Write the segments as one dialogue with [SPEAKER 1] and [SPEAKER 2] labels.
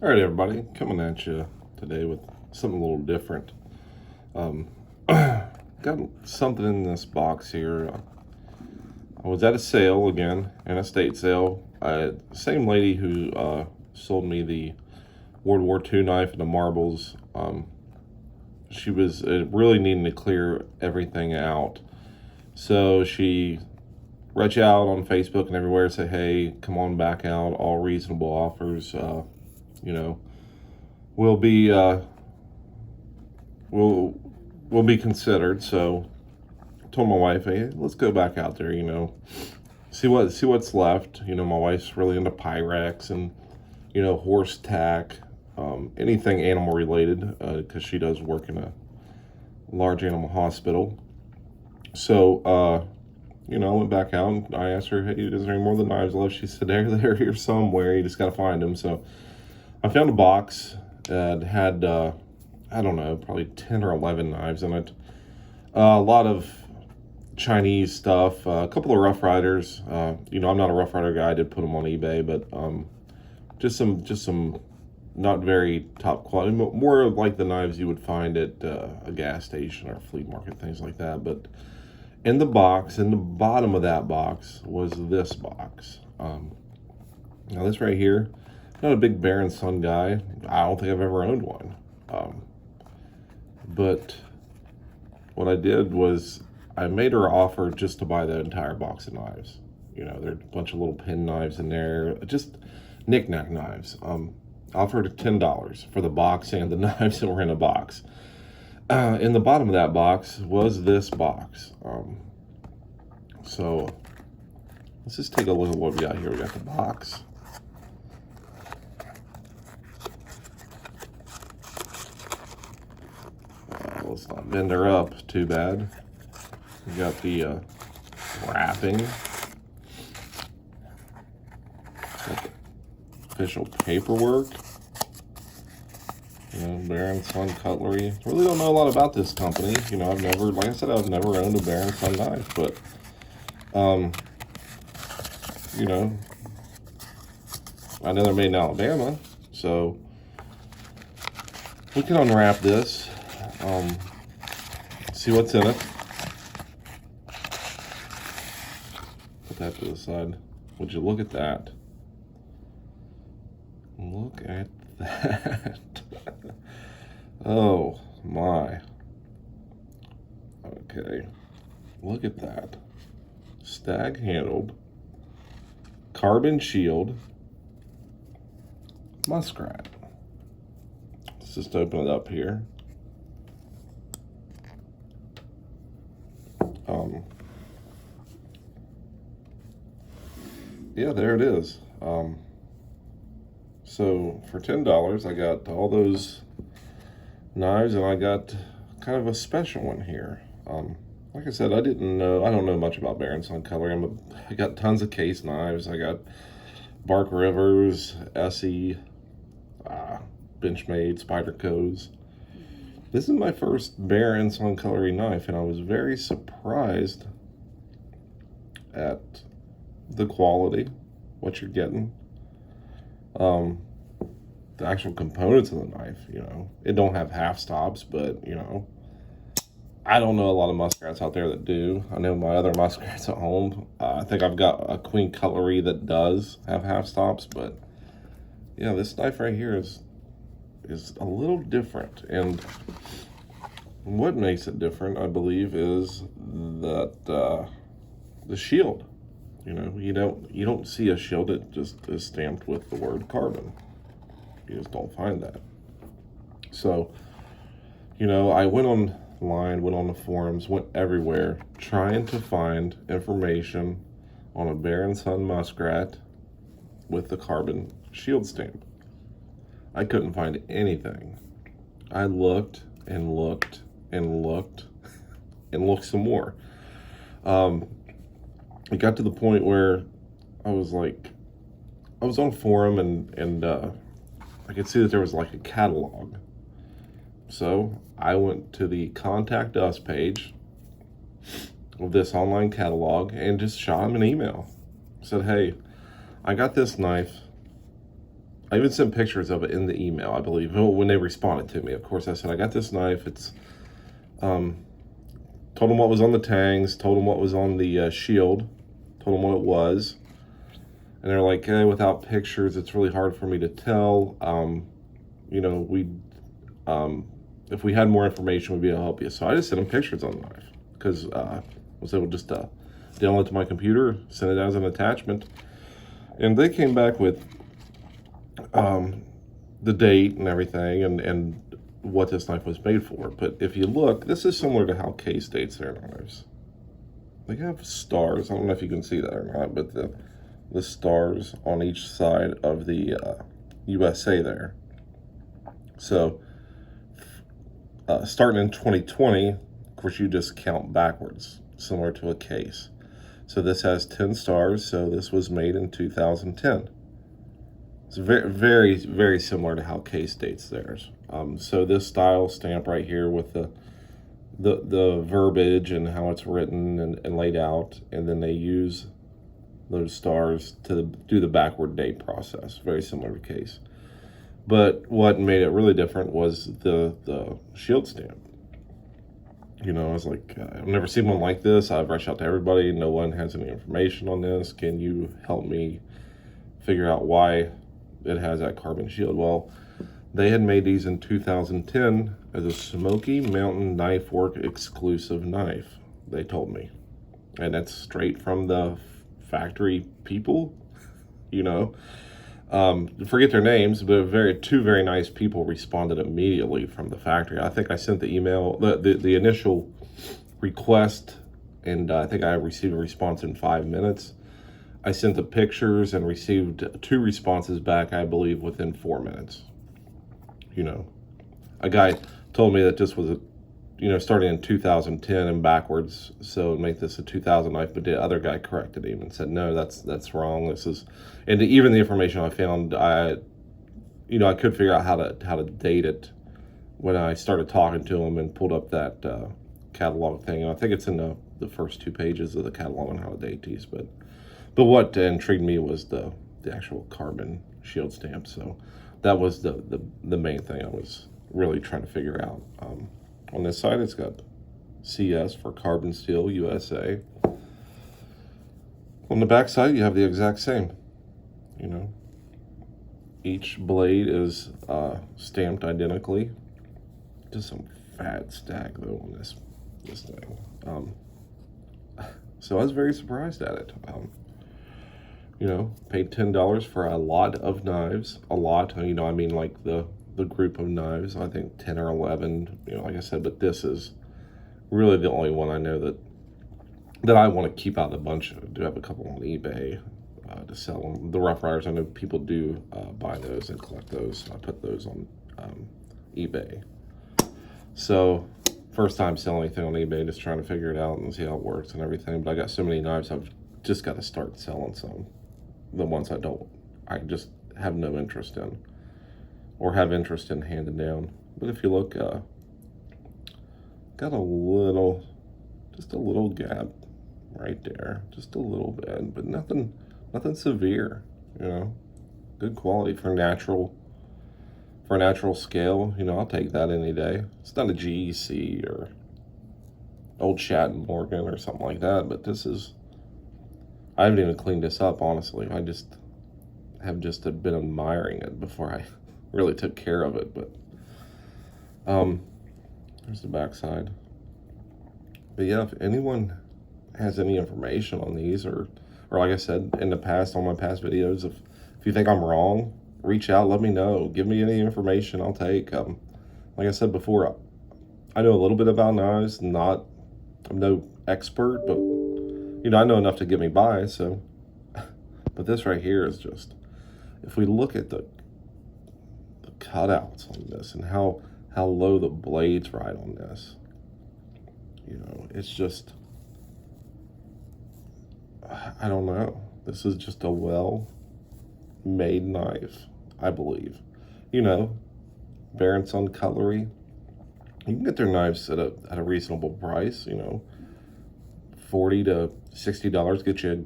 [SPEAKER 1] All right, everybody, coming at you today with something a little different. Got something in this box here. I was at a sale again, an estate sale. Same lady who sold me the World War II knife and the marbles. She was really needing to clear everything out. So she reached out on Facebook and everywhere, say, hey, come on back out, all reasonable offers. You know, will be will be considered. So I told my wife, hey, let's go back out there, see what's left. My wife's really into Pyrex and horse tack, anything animal related, because she does work in a large animal hospital. So I went back out and I asked her, hey, is there any more of the knives left? She said, they're here somewhere, you just got to find them. So I found a box that had, I don't know, probably 10 or 11 knives in it. A lot of Chinese stuff, a couple of Rough Riders. I'm not a Rough Rider guy. I did put them on eBay, but just some not very top quality, more like the knives you would find at a gas station or a flea market, things like that. But in the box, in the bottom of that box, was this box. Now this right here, not a big Bear and Son guy. I don't think I've ever owned one. But what I did was I made her an offer just to buy the entire box of knives. There's a bunch of little pin knives in there, just knick-knack knives. Offered $10 for the box and the knives that were in a box. In the bottom of that box was this box. So let's just take a look at what we got here. We got the box. Let's not bend her up too bad. We got the wrapping. Got the official paperwork. Bear and Son Cutlery. Really don't know a lot about this company. I've never, like I said, I've never owned a Bear and Son knife, but I know they're made in Alabama, so we can unwrap this. See what's in it. Put that to the side. Would you look at that? Look at that. Oh my. Okay. Look at that. Stag handled. Carbon shield. Muskrat. Let's just open it up here. Yeah, there it is. So for $10, I got all those knives, and I got kind of a special one here. Like I said, I don't know much about Bear and Son Cutlery. I got tons of case knives. I got Bark Rivers, SE, Benchmade, Spyderco's. This is my first Bear and Son Cutlery knife, and I was very surprised at the quality, what you're getting. The actual components of the knife, it don't have half stops, but I don't know a lot of muskrats out there that do. I know my other muskrats at home. I think I've got a Queen Cutlery that does have half stops, but yeah, this knife right here is a little different. And what makes it different, I believe, is that the shield. You don't see a shield that just is stamped with the word carbon. You just don't find that. So, I went online, went on the forums, went everywhere trying to find information on a Bear and Son muskrat with the carbon shield stamp. I couldn't find anything. I looked and looked and looked and looked some more. It got to the point where I was on a forum and I could see that there was like a catalog. So I went to the Contact Us page of this online catalog and just shot him an email. Said, hey, I got this knife. I even sent pictures of it in the email, I believe, when they responded to me. Of course, I said, I got this knife. It's, told them what was on the tangs, told them what was on the shield, told them what it was. And they're like, hey, without pictures, it's really hard for me to tell. You know, if we had more information, we'd be able to help you. So I just sent them pictures on the knife because I was able to just download it to my computer, send it as an attachment. And they came back with the date and everything and what this knife was made for. But if you look, this is similar to how Case dates their knives. They have stars. I don't know if you can see that or not, but the stars on each side of the USA there. So starting in 2020, of course, you just count backwards, similar to a Case. So this has 10 stars, so this was made in 2010. It's very, very, very similar to how Case dates theirs. So this style stamp right here with the verbiage and how it's written and laid out, and then they use those stars to do the backward date process, very similar to Case. But what made it really different was the shield stamp. You know, I was like, I've never seen one like this. I've reached out to everybody. No one has any information on this. Can you help me figure out why it has that carbon shield? Well, they had made these in 2010 as a Smoky Mountain Knife Work exclusive knife, they told me. And that's straight from the factory people, you know. Forget their names, but two very nice people responded immediately from the factory. I think I sent the email, the initial request, and I think I received a response in 5 minutes. I sent the pictures and received 2 responses back, I believe, within 4 minutes. You know, a guy told me that this was starting in 2010 and backwards, so make this a 2000 knife, but the other guy corrected him and said, no, that's wrong. This is, and even the information I found, I could figure out how to date it when I started talking to him and pulled up that catalog thing. And I think it's in the first 2 pages of the catalog on how to date these, but what intrigued me was the actual carbon shield stamp. So that was the main thing I was really trying to figure out. On this side, it's got CS for Carbon Steel USA. On the back side, you have the exact same. You know, each blade is stamped identically. Just some fat Stag though on this thing. So I was very surprised at it. You know, paid $10 for a lot of knives. A lot, you know, I mean like the group of knives, I think 10 or 11, you know, like I said, but this is really the only one I know that I want to keep out of the bunch. I do have a couple on eBay to sell them. The Rough Riders, I know people do buy those and collect those. I put those on eBay. So first time selling anything on eBay, just trying to figure it out and see how it works and everything. But I got so many knives, I've just got to start selling some. The ones I just have no interest in, or have interest in handing down. But if you look, got just a little gap right there, just a little bit, but nothing severe, you know. Good quality for a natural scale, you know. I'll take that any day. It's not a GEC or old Shatton Morgan or something like that, but this is, I haven't even cleaned this up, honestly. I just have been admiring it before I really took care of it. But there's the back side. But yeah, if anyone has any information on these, or like I said in the past, on my past videos, if you think I'm wrong, reach out, let me know. Give me any information, I'll take. Like I said before, I know a little bit about knives. I'm no expert, but you know, I know enough to get me by. So, but this right here is just, if we look at the cutouts on this and how low the blades ride on this, you know, it's just, I don't know. This is just a well-made knife, I believe. You know, Barrett's on Cutlery, you can get their knives at a reasonable price. You know, $40 to $60 get you a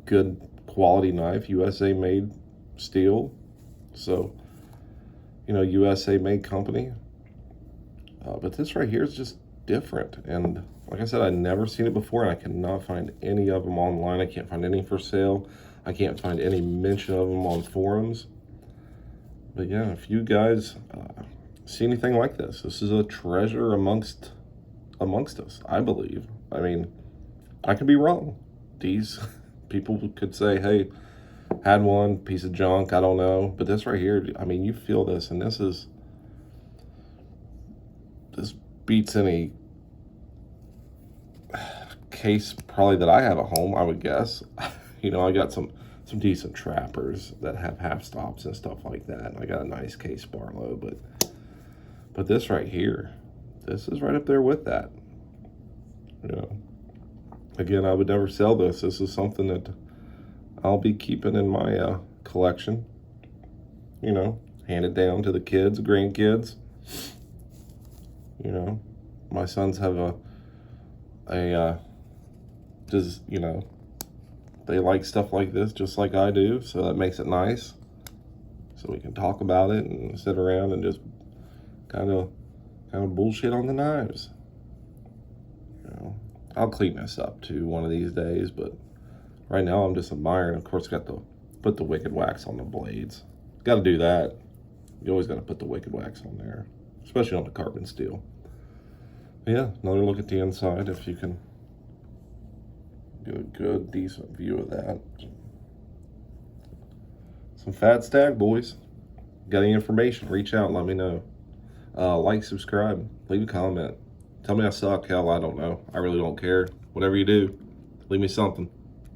[SPEAKER 1] good quality knife, USA made steel. So, you know, USA made company. But this right here is just different. And like I said, I'd never seen it before, and I cannot find any of them online. I can't find any for sale. I can't find any mention of them on forums. But yeah, if you guys see anything like this, this is a treasure amongst us, I believe. I mean, I could be wrong. These people could say, hey, had one, piece of junk, I don't know. But this right here, I mean, you feel this, and this beats any case probably that I have at home, I would guess. You know, I got some decent trappers that have half stops and stuff like that. And I got a nice case Barlow, but this right here, this is right up there with that. You know, again, I would never sell this. This is something that I'll be keeping in my collection. You know, hand it down to the kids, grandkids. You know, my sons have just, you know, they like stuff like this just like I do, so that makes it nice. So we can talk about it and sit around and just kind of bullshit on the knives. You know, I'll clean this up too one of these days, but right now I'm just admiring. Of course, got to put the wicked wax on the blades. Got to do that. You always got to put the wicked wax on there, especially on the carbon steel. Yeah, another look at the inside if you can get a good, decent view of that. Some fat Stag, boys. Got any information, reach out, let me know. Like, subscribe, leave a comment. Tell me I suck. Hell, I don't know. I really don't care. Whatever you do, leave me something.